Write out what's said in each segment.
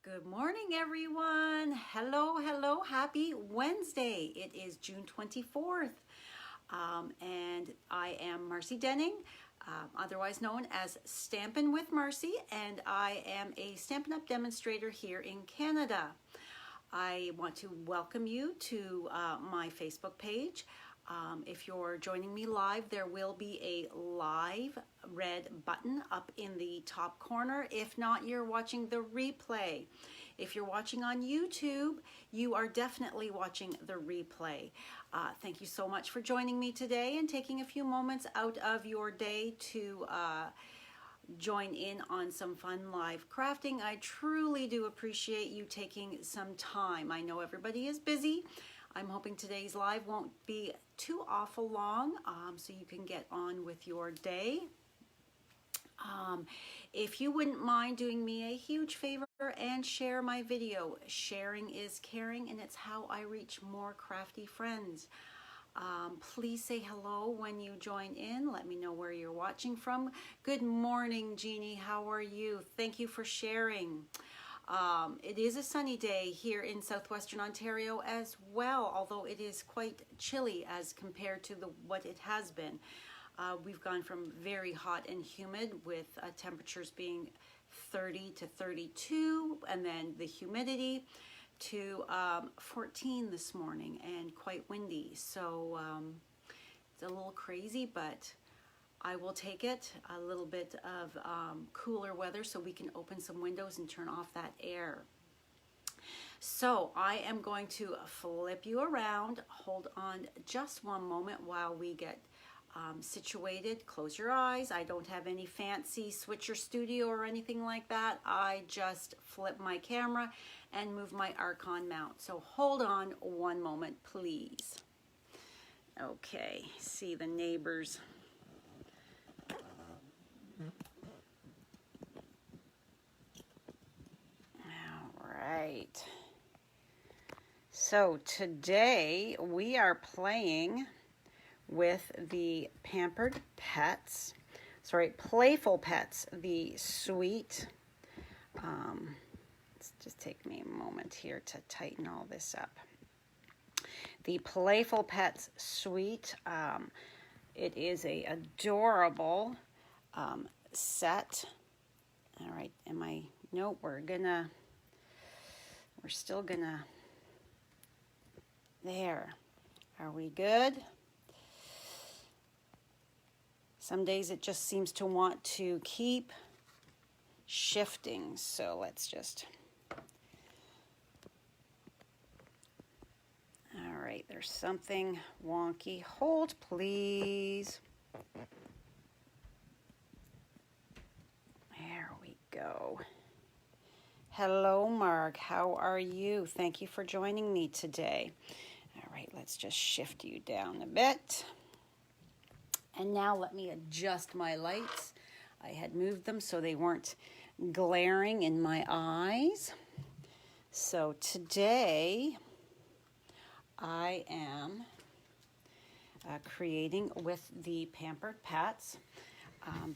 Good morning, everyone. Hello. Happy Wednesday. It is June 24th, and I am Marcy Denning, otherwise known as Stampin' with Marcy, and I am a Stampin' Up! Demonstrator here in Canada. I want to welcome you to my Facebook page. If you're joining me live, there will be a live red button up in the top corner. If not, you're watching the replay. If you're watching on YouTube, you are definitely watching the replay. Thank you so much for joining me today and taking a few moments out of your day to join in on some fun live crafting. I truly do appreciate you taking some time. I know everybody is busy. I'm hoping today's live won't be too awful long, so you can get on with your day. If you wouldn't mind doing me a huge favor and share my video. Sharing is caring, and it's how I reach more crafty friends. Please say hello when you join in. Let me know where you're watching from. Good morning, Jeannie. How are you? Thank you for sharing. It is a sunny day here in southwestern Ontario as well, although it is quite chilly as compared to what it has been. We've gone from very hot and humid with temperatures being 30 to 32, and then the humidity to 14 this morning, and quite windy. So it's a little crazy, but I will take it. A little bit of cooler weather so we can open some windows and turn off that air. So I am going to flip you around. Hold on just one moment while we get situated. Close your eyes. I don't have any fancy switcher studio or anything like that. I just flip my camera and move my Archon mount. So hold on one moment, please. Okay, see the neighbors. Right. So today we are playing with the Playful Pets, the suite. Let's just take me a moment here to tighten all this up. The Playful Pets Suite. It is a adorable set. All right, no, we're still gonna, there. Are we good? Some days it just seems to want to keep shifting, so let's just, all right, there's something wonky. Hold, please. There we go. Hello, Mark. How are you? Thank you for joining me today. All right, let's just shift you down a bit. And now let me adjust my lights. I had moved them so they weren't glaring in my eyes. So today I am creating with the Pampered Pets.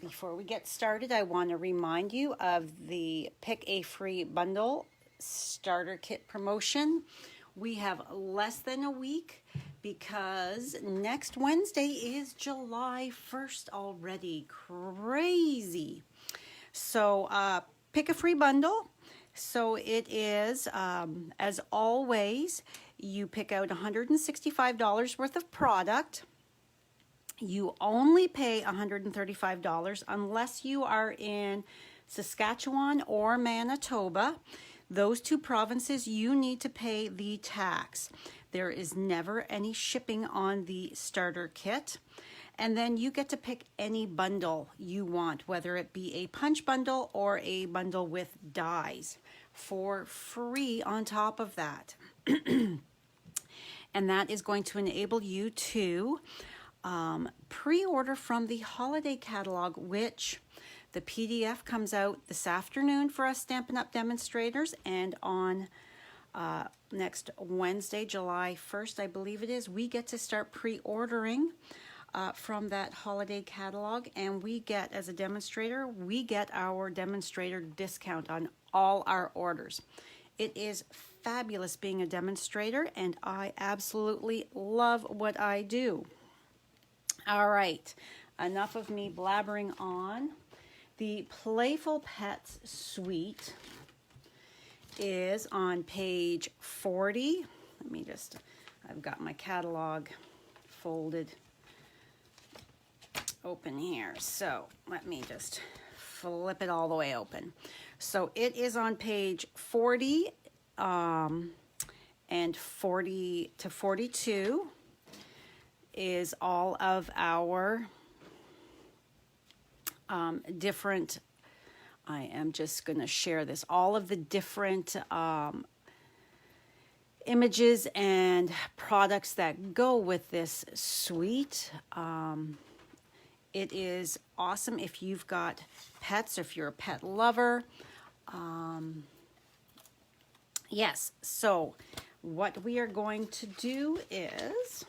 Before we get started, I want to remind you of the Pick a Free Bundle starter kit promotion. We have less than a week because next Wednesday is July 1st already. Crazy. So pick a free bundle. So it is, as always, you pick out $165 worth of product. You only pay $135 unless you are in Saskatchewan or Manitoba. Those two provinces, you need to pay the tax. There is never any shipping on the starter kit. And then you get to pick any bundle you want, whether it be a punch bundle or a bundle with dies, for free on top of that. And that is going to enable you to pre-order from the holiday catalog, which the PDF comes out this afternoon for us Stampin' Up! Demonstrators, and on next Wednesday, July 1st, I believe it is, we get to start pre-ordering from that holiday catalog, and we get, as a demonstrator, we get our demonstrator discount on all our orders. It is fabulous being a demonstrator, and I absolutely love what I do. All right, enough of me blabbering on. The Playful Pets Suite is on page 40. Let me just, I've got my catalog folded open here. So let me just flip it all the way open. So it is on page 40 and 40 to 42 is all of our different, I am just going to share this, all of the different images and products that go with this suite. It is awesome if you've got pets, if you're a pet lover. Yes, so what we are going to do is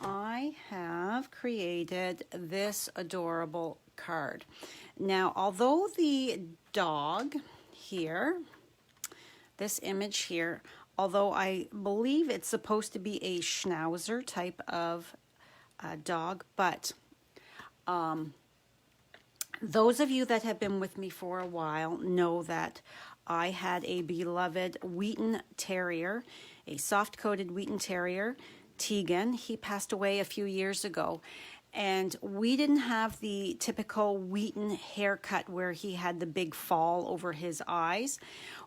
I have created this adorable card. Now, although the dog here, this image here, although I believe it's supposed to be a schnauzer type of dog, but those of you that have been with me for a while know that I had a beloved Wheaton Terrier, a soft-coated Wheaton Terrier, Tegan. He passed away a few years ago, and we didn't have the typical Wheaton haircut where he had the big fall over his eyes.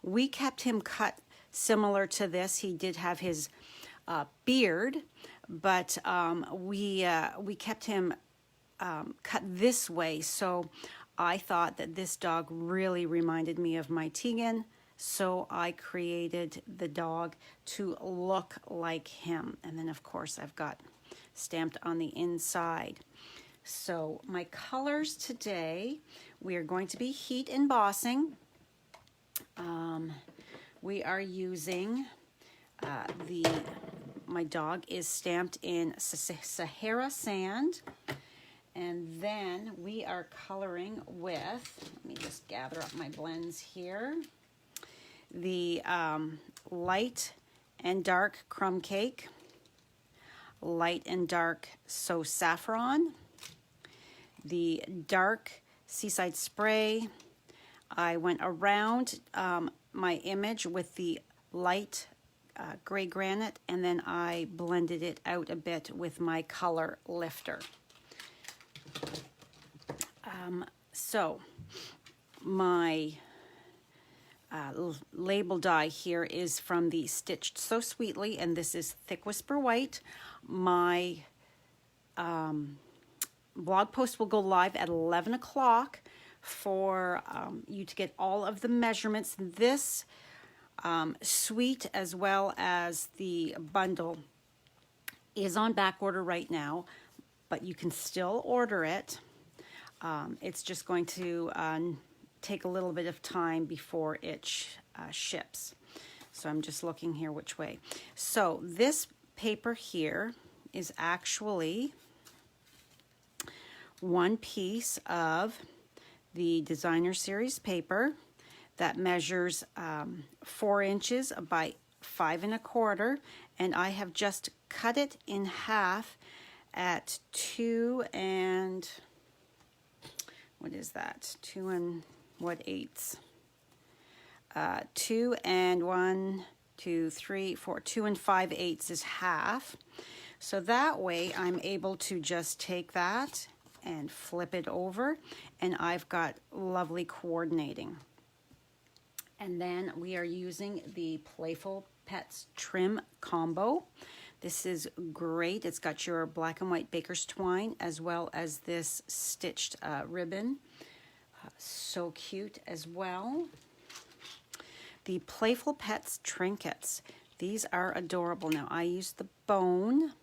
We kept him cut similar to this. He did have his beard, but we kept him cut this way. So I thought that this dog really reminded me of my Tegan, so I created the dog to look like him. And then of course I've got stamped on the inside. So my colors today, we are going to be heat embossing. We are using my dog is stamped in Sahara Sand. And then we are coloring with, let me just gather up my blends here, the light and dark crumb cake, light and dark So Saffron, the dark Seaside Spray. I went around my image with the light gray granite, and then I blended it out a bit with my color lifter. So my label die here is from the Stitched So Sweetly, and this is Thick Whisper White. My blog post will go live at 11 o'clock for you to get all of the measurements. This suite as well as the bundle is on back order right now, but you can still order it. It's just going to take a little bit of time before it ships. So I'm just looking here which way. So this paper here is actually one piece of the Designer Series paper that measures 4 inches by 5 1/4, and I have just cut it in half at 2 and what is that? 2 and what eighths? 2 and 1, 2, 3, 4. 2 and 5/8 is half. So that way I'm able to just take that and flip it over, and I've got lovely coordinating. And then we are using the Playful Pets Trim Combo. This is great. It's got your black and white baker's twine as well as this stitched ribbon. So cute as well. The Playful Pets Trinkets. These are adorable. Now I used the bone.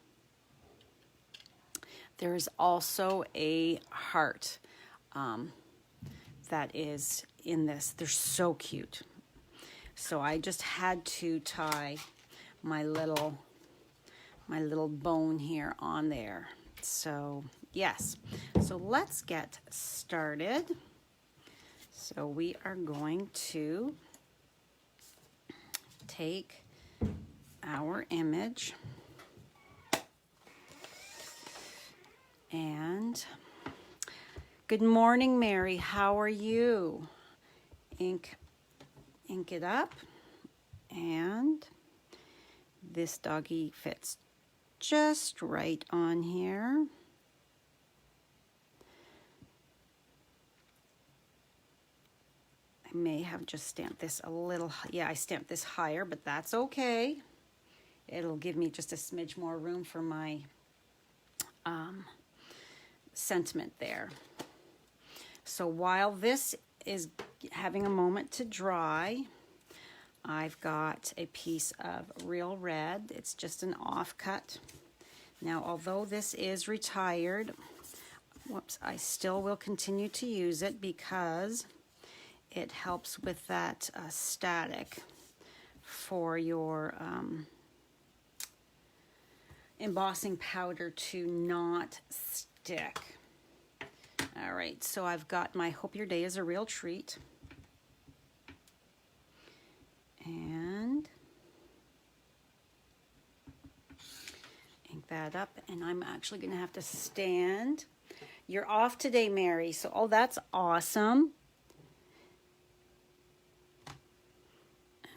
There is also a heart that is in this. They're so cute. So I just had to tie my little bone here on there. So yes, so let's get started. So we are going to take our image and good morning, Mary. How are you? Ink it up, and this doggy fits just right on here. I may have just stamped this a little, yeah, I stamped this higher, but that's okay. It'll give me just a smidge more room for my sentiment there. So while this is having a moment to dry, I've got a piece of real red. It's just an offcut. Now, although this is retired, whoops, I still will continue to use it because it helps with that static for your embossing powder to not stick. All right, so I've got my Hope Your Day is a Real Treat. And ink that up, and I'm actually going to have to stand. You're off today, Mary, so oh, that's awesome.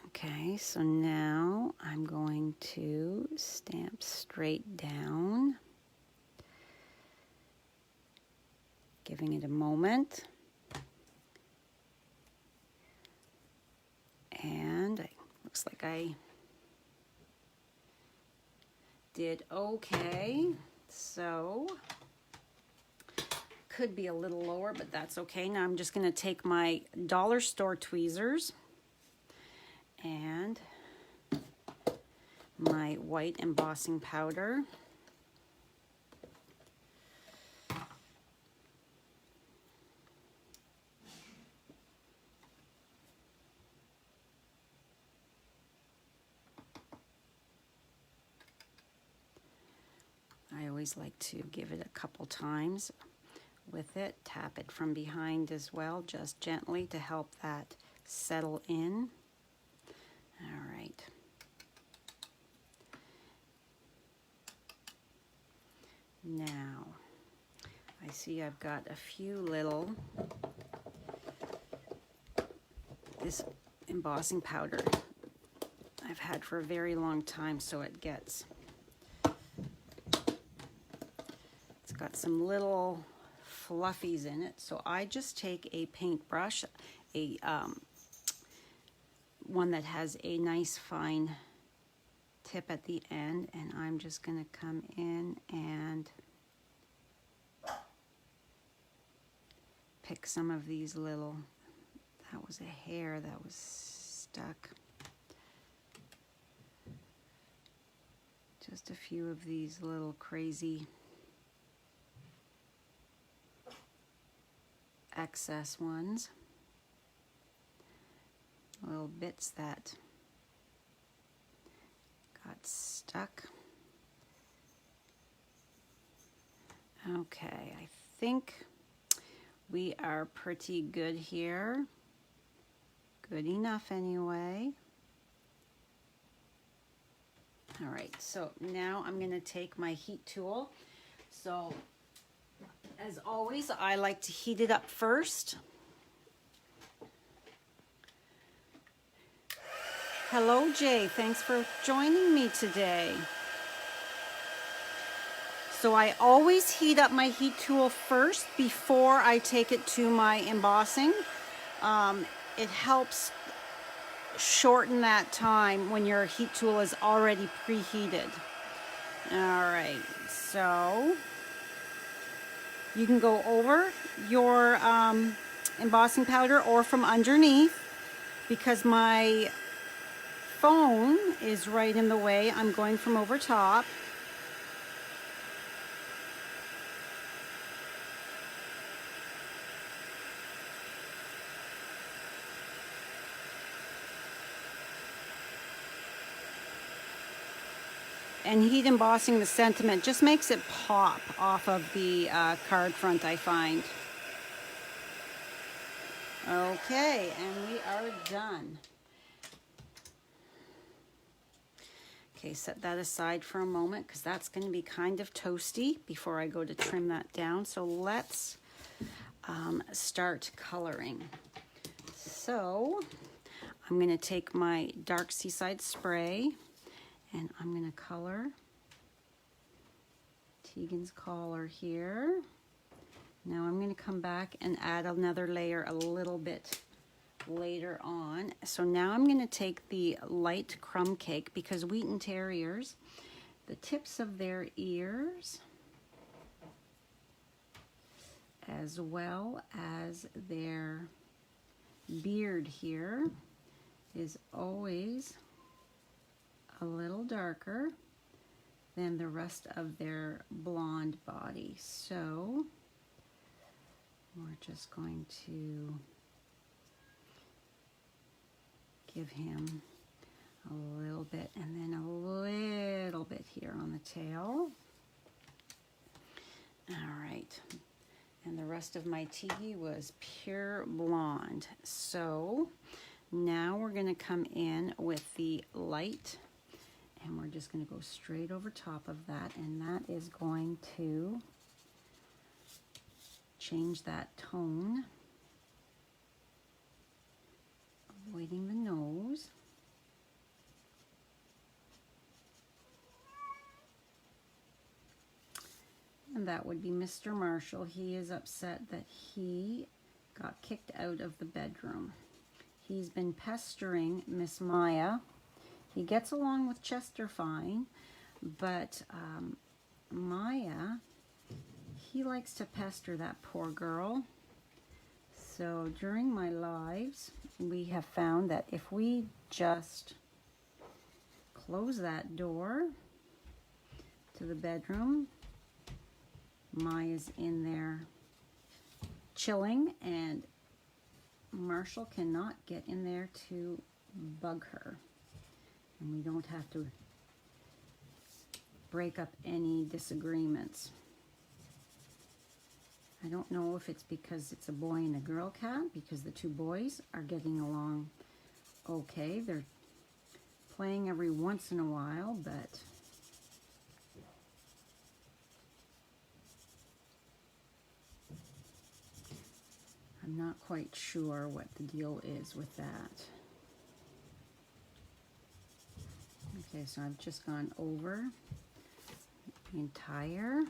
Okay, so now I'm going to stamp straight down, giving it a moment. And it looks like I did okay. So could be a little lower, but that's okay. Now I'm just going to take my dollar store tweezers and my white embossing powder. I always like to give it a couple times with it. Tap it from behind as well, just gently to help that settle in. All right. Now, I see I've got a few little, this embossing powder I've had for a very long time, so it gets, it's got some little fluffies in it. So I just take a paintbrush, a one that has a nice fine tip at the end, and I'm just going to come in and pick some of these little, that was a hair that was stuck. Just a few of these little crazy excess ones. Little bits that got stuck. Okay, I think we are pretty good here. Good enough anyway. All right, so now I'm going to take my heat tool. So as always, I like to heat it up first. Hello, Jay. Thanks for joining me today. So I always heat up my heat tool first before I take it to my embossing. It helps shorten that time when your heat tool is already preheated. All right, so you can go over your embossing powder or from underneath. Because my phone is right in the way, I'm going from over top. And heat embossing the sentiment just makes it pop off of the card front, I find. Okay, and we are done. Okay, set that aside for a moment because that's going to be kind of toasty before I go to trim that down. So let's start coloring. So I'm going to take my dark Seaside spray and I'm going to color Tegan's collar here. Now I'm going to come back and add another layer a little bit later on. So now I'm going to take the light crumb cake because Wheaten Terriers, the tips of their ears as well as their beard here is always a little darker than the rest of their blonde body. So we're just going to give him a little bit and then a little bit here on the tail. All right. And the rest of my Tiki was pure blonde. So now we're going to come in with the light and we're just going to go straight over top of that, and that is going to change that tone, avoiding the nose. And that would be Mr. Marshall. He is upset that he got kicked out of the bedroom. He's been pestering Miss Maya. He gets along with Chester fine, but Maya, he likes to pester that poor girl. So during my lives, we have found that if we just close that door to the bedroom, Maya's in there chilling and Marshall cannot get in there to bug her. And we don't have to break up any disagreements. I don't know if it's because it's a boy and a girl cat, because the two boys are getting along okay. They're playing every once in a while, but I'm not quite sure what the deal is with that. Okay, so I've just gone over the entire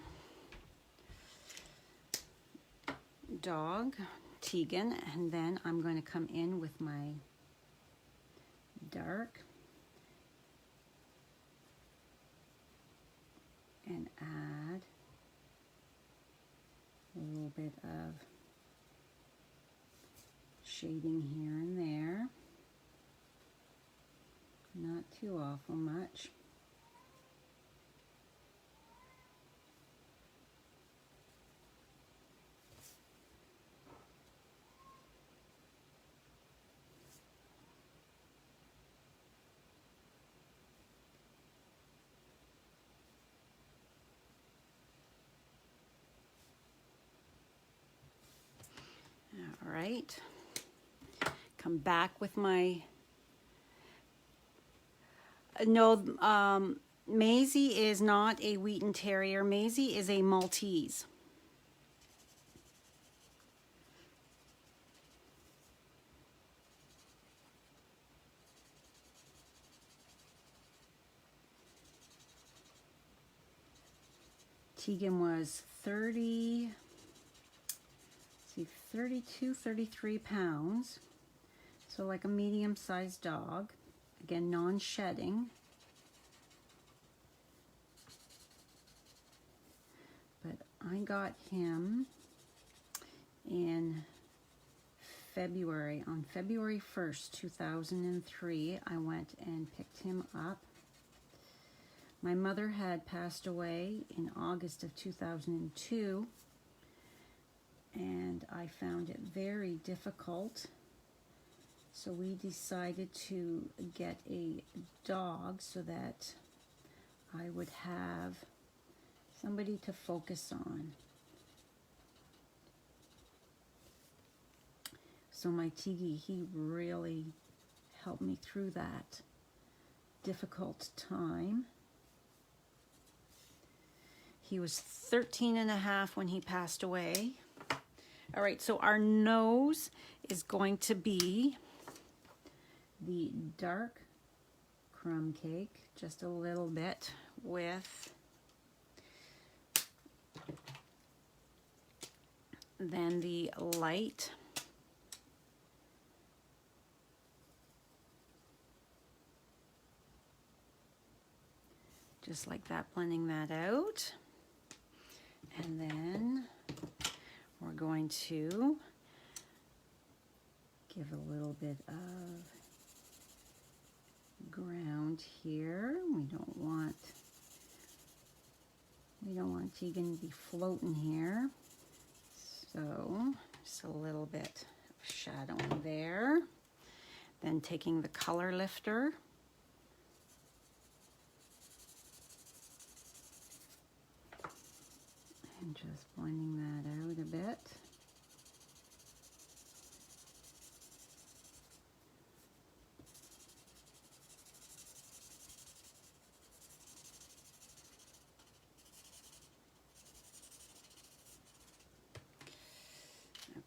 dog, Tegan, and then I'm going to come in with my dark and add a little bit of shading here and there. Not too awful much. All right. Come back with my no, Maisie is not a Wheaten Terrier. Maisie is a Maltese. Tegan was 32, 33 pounds. So like a medium-sized dog. Again, non-shedding. But I got him in February. On February 1st, 2003, I went and picked him up. My mother had passed away in August of 2002, and I found it very difficult. So we decided to get a dog so that I would have somebody to focus on. So my Tiggy, he really helped me through that difficult time. He was 13 and a half when he passed away. All right, so our nose is going to be the dark crumb cake, just a little bit, with then the light just like that, blending that out. And then we're going to give a little bit of ground here. We don't want Tegan to be floating here. So just a little bit of shadowing there. Then taking the color lifter and just blending that out a bit.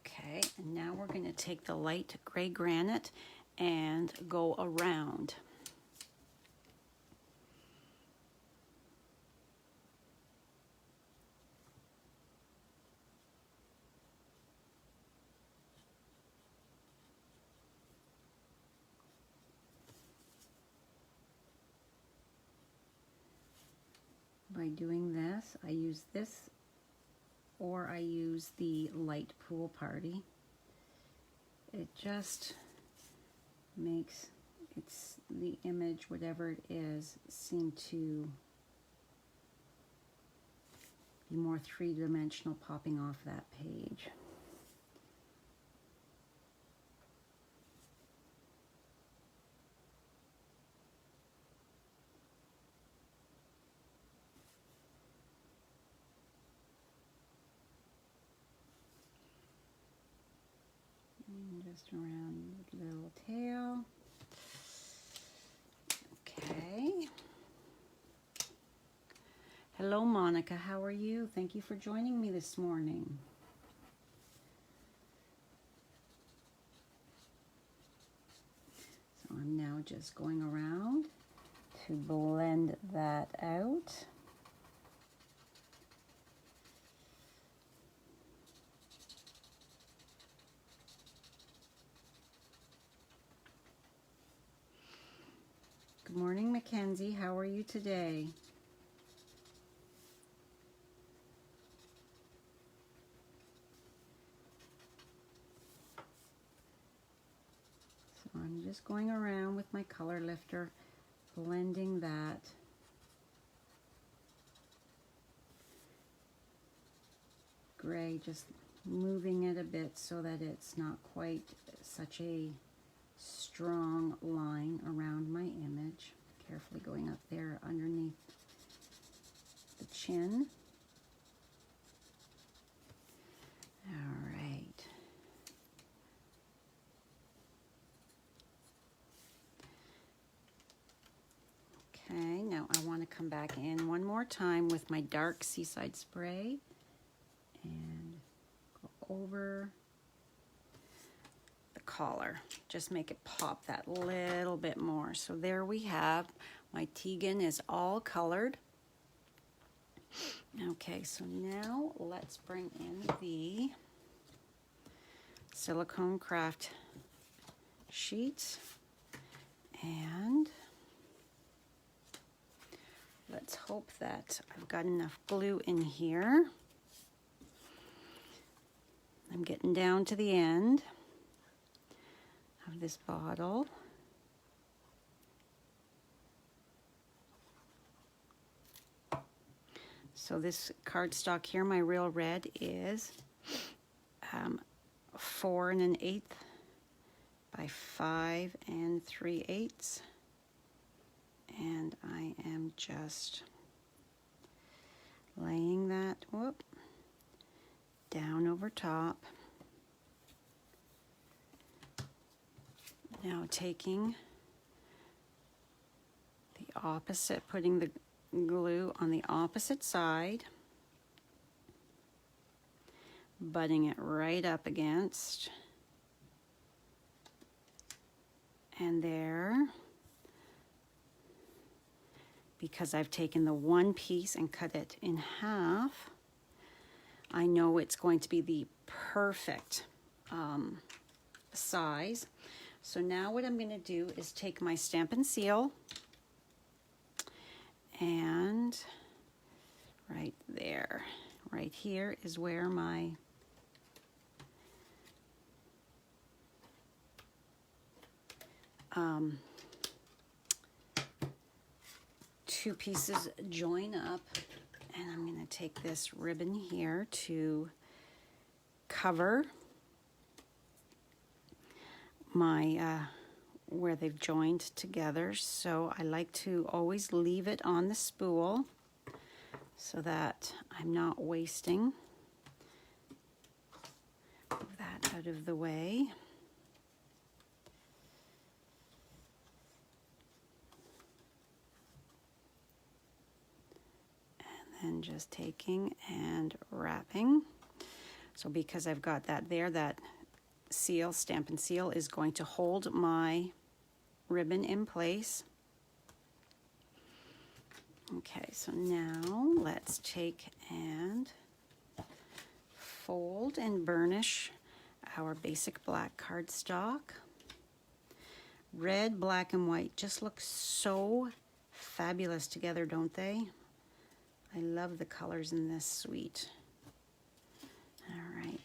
Okay, and now we're going to take the light gray granite and go around. By doing this, I use this or I use the light pool party. It just makes the image, whatever it is, seem to be more three-dimensional popping off that page. Just around the little tail. Okay. Hello, Monica. How are you? Thank you for joining me this morning. So I'm now just going around to blend that out. Good morning, Mackenzie. How are you today? So I'm just going around with my color lifter, blending that gray, just moving it a bit so that it's not quite such a strong line around my image. Carefully going up there underneath the chin. All right. Okay, now I want to come back in one more time with my dark Seaside spray and go over collar. Just make it pop that little bit more. So there we have my Tegan is all colored. Okay, so now let's bring in the silicone craft sheets and let's hope that I've got enough glue in here. I'm getting down to the end of this bottle. So this cardstock here, my Real Red, is 4 1/8 by 5 3/8, and I am just laying that down over top. Now taking the opposite, putting the glue on the opposite side, butting it right up against, and there, because I've taken the one piece and cut it in half, I know it's going to be the perfect size. So now what I'm going to do is take my Stampin' Seal, and right there, right here is where my two pieces join up, and I'm going to take this ribbon here to cover my where they've joined together. So I like to always leave it on the spool so that I'm not wasting. Move that out of the way. And just taking and wrapping. So because I've got that there, that seal, Stampin' Seal, is going to hold my ribbon in place. Okay, so now let's take and fold and burnish our basic black cardstock. Red, black, and white just look so fabulous together, don't they? I love the colors in this suite. All right.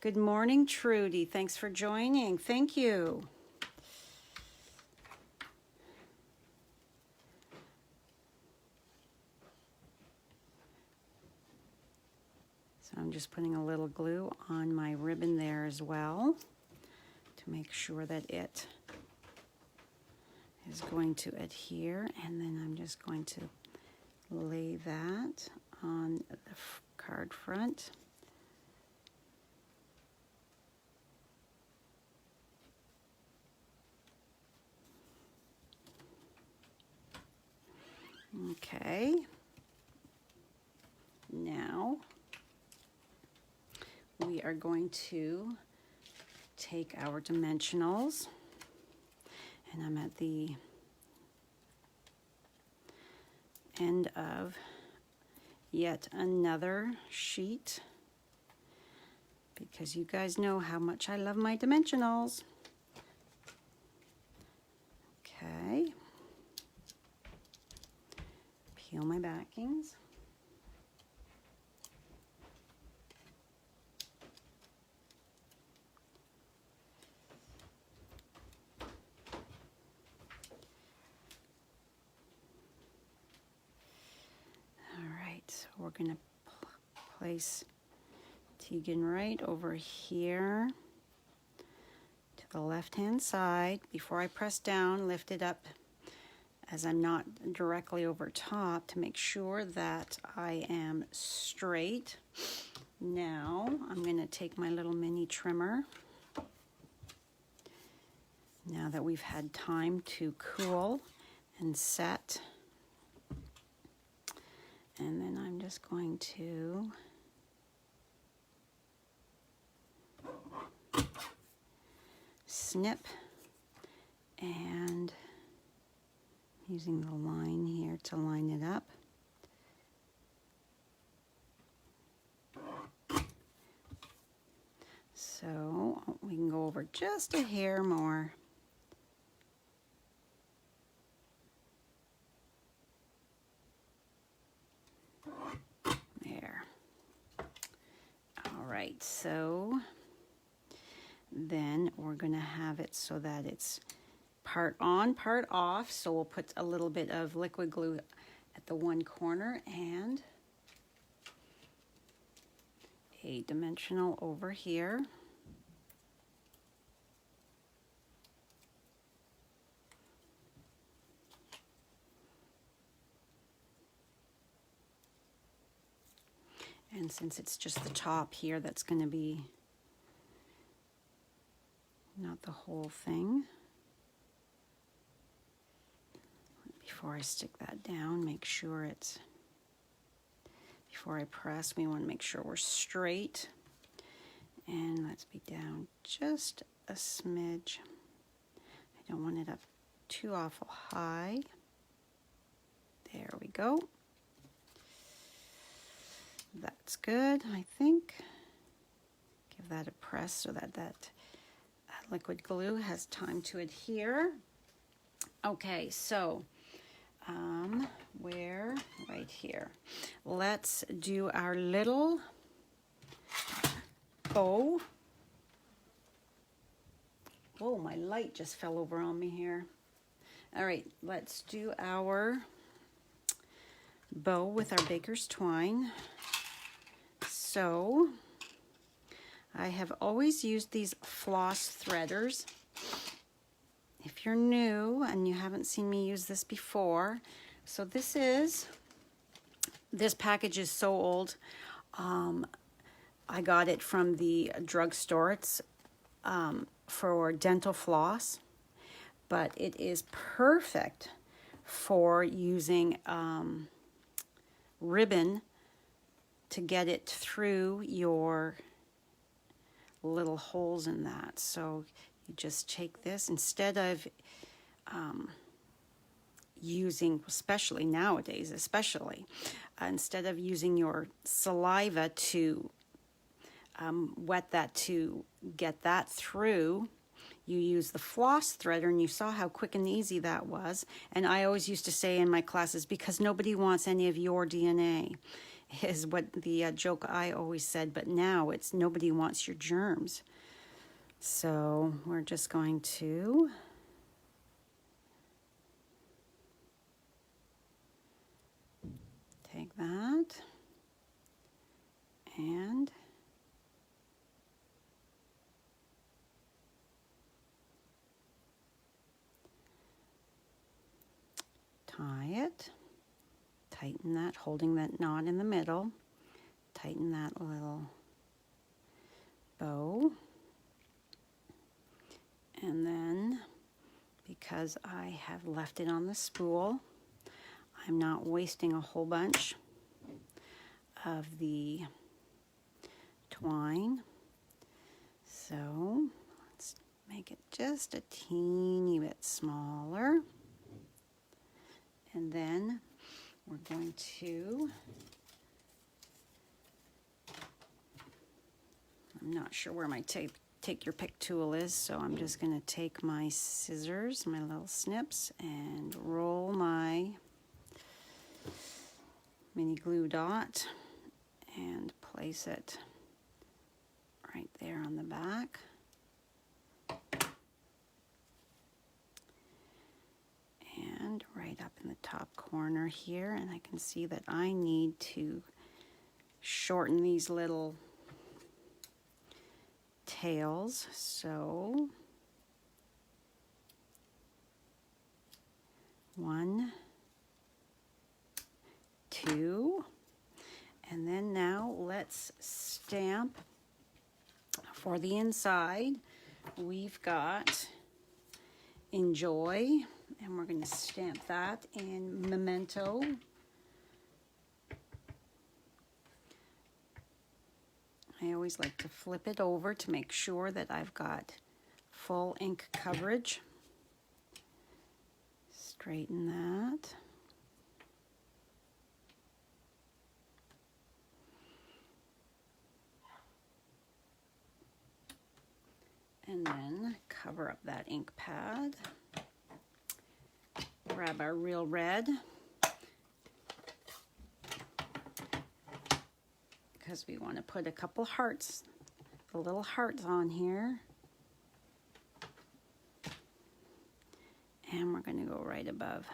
Good morning, Trudy. Thanks for joining. Thank you. So I'm just putting a little glue on my ribbon there as well to make sure that it is going to adhere, and then I'm just going to lay that on the card front. Okay, now we are going to take our dimensionals, and I'm at the end of yet another sheet because you guys know how much I love my dimensionals. Okay. Peel my backings. All right, so we're going to place Tegan right over here to the left-hand side. Before I press down, lift it up as I'm not directly over top to make sure that I am straight. Now I'm going to take my little mini trimmer. Now that we've had time to cool and set, and then I'm just going to snip, and using the line here to line it up. So we can go over just a hair more. There. All right, so then we're going to have it so that it's part on, part off. So we'll put a little bit of liquid glue at the one corner and a dimensional over here. And since it's just the top here, that's going to be not the whole thing. Before I stick that down, make sure it's, before I press, we want to make sure we're straight. And let's be down just a smidge. I don't want it up too awful high. There we go. That's good, I think. Give that a press so that that liquid glue has time to adhere. Okay, so where? Right here. Let's do our little bow. Whoa, my light just fell over on me here. All right, let's do our bow with our baker's twine. So I have always used these Floss Threaders. If you're new and you haven't seen me use this before, so this package is so old. I got it from the drugstore. It's for dental floss, but it is perfect for using ribbon to get it through your little holes in that. So you just take this instead of using, especially nowadays, instead of using your saliva to wet that to get that through, you use the floss threader, and you saw how quick and easy that was. And I always used to say in my classes, because nobody wants any of your DNA, is what the joke I always said, but now it's nobody wants your germs. So we're just going to take that and tie it, tighten that, holding that knot in the middle, tighten that little bow, and then because I have left it on the spool, I'm not wasting a whole bunch of the twine, so let's make it just a teeny bit smaller. And then we're going to, I'm not sure where my take your pick tool is, so I'm just going to take my scissors, my little snips, and roll my mini glue dot and place it right there on the back. And right up in the top corner here, and I can see that I need to shorten these little tails, so 1, 2, and then now let's stamp for the inside. We've got Enjoy, and we're going to stamp that in Memento. I always like to flip it over to make sure that I've got full ink coverage. Straighten that. And then cover up that ink pad. Grab our real red, because we want to put a couple hearts, the little hearts on here. And we're going to go right above.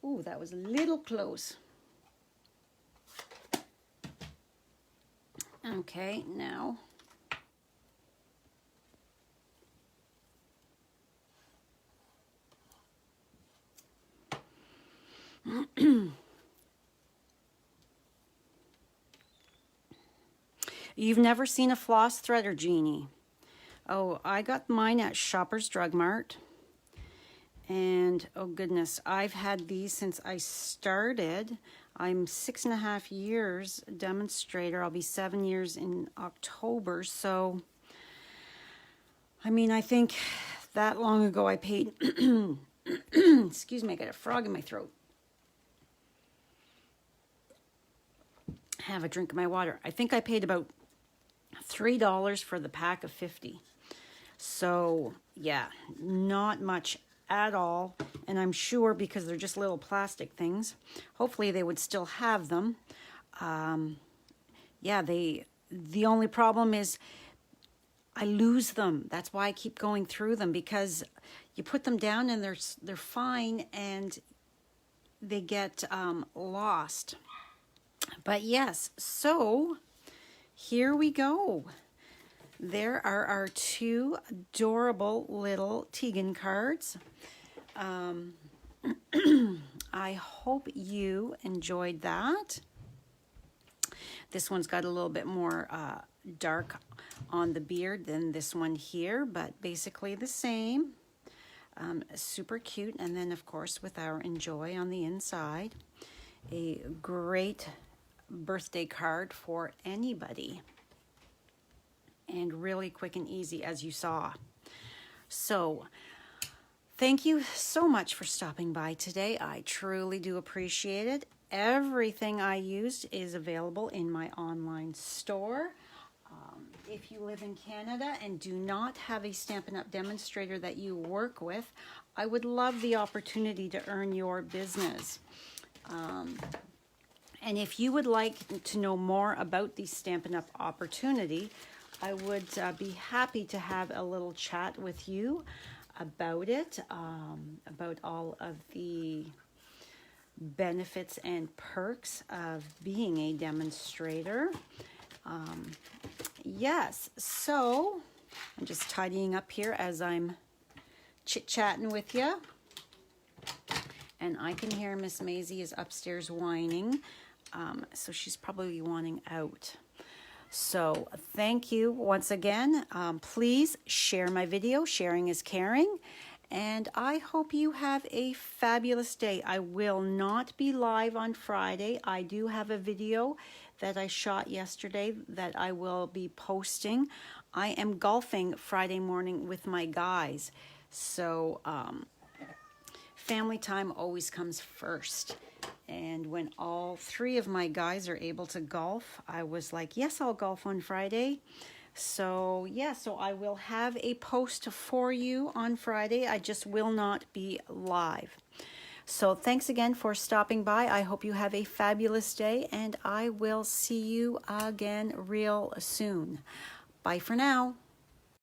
Ooh, that was a little close. Okay, now You've never seen a Floss Threader genie. Oh, I got mine at Shoppers Drug Mart. And oh goodness, I've had these since I started. I'm 6.5 years demonstrator. I'll be 7 years in October. So, I mean, I think that long ago I paid, excuse me, I got a frog in my throat. Have a drink of my water. I think I paid about $3 for the pack of 50. So yeah, not much at all. And I'm sure because they're just little plastic things, hopefully they would still have them. Yeah, the only problem is I lose them. That's why I keep going through them, because you put them down and they're fine and they get lost. But yes, so here we go. There are our two adorable little Tegan cards. I hope you enjoyed that. This one's got a little bit more dark on the beard than this one here, but basically the same. Super cute. And then, of course, with our Enjoy on the inside. A great birthday card for anybody. And really quick and easy, as you saw. So, thank you so much for stopping by today. I truly do appreciate it. Everything I used is available in my online store. If you live in Canada and do not have a Stampin' Up! Demonstrator that you work with, I would love the opportunity to earn your business. And if you would like to know more about the Stampin' Up! Opportunity, I would be happy to have a little chat with you about it, about all of the benefits and perks of being a demonstrator. Yes, so I'm just tidying up here as I'm chit-chatting with you. And I can hear Miss Maisie is upstairs whining, so she's probably wanting out. So thank you once again. Please share my video. Sharing is caring. And I hope you have a fabulous day. I will not be live on Friday. I do have a video that I shot yesterday that I will be posting. I am golfing Friday morning with my guys. So family time always comes first. And when all three of my guys are able to golf, I was like, yes, I'll golf on Friday. So yeah, so I will have a post for you on Friday. I just will not be live. So thanks again for stopping by. I hope you have a fabulous day, and I will see you again real soon. Bye for now.